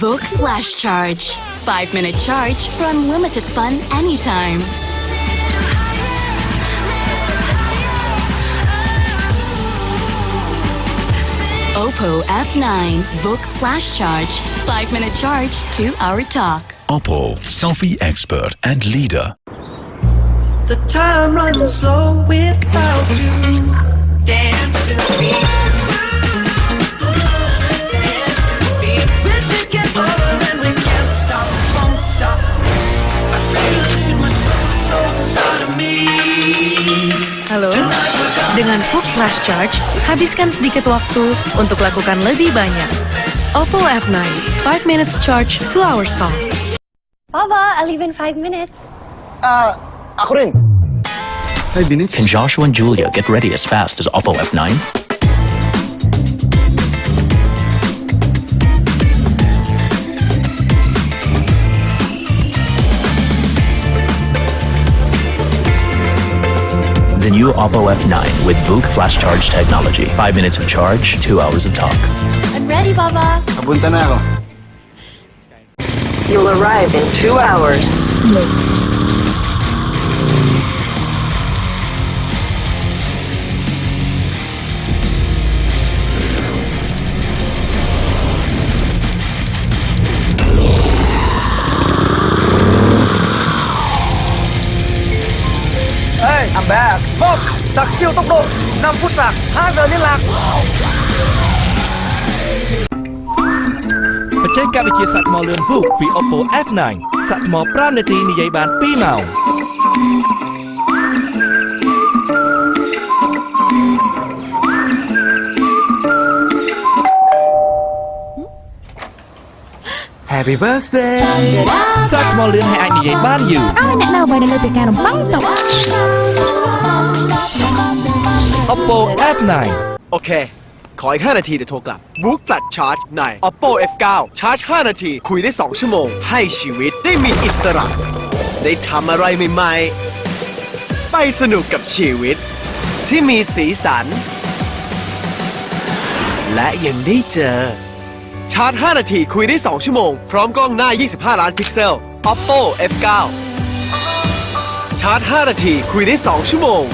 VOOC Flash Charge. 5-minute charge for unlimited fun anytime. OPPO F9 VOOC Flash Charge. 5-minute charge, 2-hour talk. OPPO, selfie expert and leader. The time runs slow without you. Dance to the beat. Dance to the beat. We're taking over and we can't stop, won't stop. I feel it in my soul, it flows inside of me. Halo, dengan VOOC Flash Charge, habiskan sedikit waktu untuk lakukan lebih banyak. OPPO F9, 5 minutes charge, 2 hours talk. Papa, I'll leave in 5 minutes. Ako rin. 5 minutes? Can Joshua and Julia get ready as fast as OPPO F9? The new OPPO F9 with VOOC Flash Charge technology. 5 minutes of charge, 2 hours of talk. I'm ready, Papa. Papunta na ako. You'll arrive in 2 hours. Hey, I'm back. VOOC, sạc siêu tốc độ, 5 phút sạc, 2 giờ liên lạc. បច្ចេកវិទ្យាសាកថ្មលឿន VOOC ពី OPPO F9 សាកថ្ម5នាទីនិយាយបាន2ម៉ោង Happy birthday សាកថ្មលឿនឲ្យអាចនិយាយបានយូរ ឲ្យអ្នកនៅអ្វីនៅលើបេការរំបងតុ OPPO F9 โอเค ขออีก 5 นาทีเดี๋ยวโทรกลับ VOOC Flash Charge ใน OPPO F9 ชาร์จ 5 นาที คุยได้ 2 ชั่วโมง ให้ชีวิตได้มีอิสระ ได้ทำอะไรใหม่ๆ ไปสนุกกับชีวิต ที่มีสีสัน และยังได้เจอ ชาร์จ 5 นาที คุยได้ 2 ชั่วโมง พร้อมกล้องหน้า 25 ล้านพิกเซล OPPO F9 ชาร์จ 5 นาที คุยได้ 2 ชั่วโมง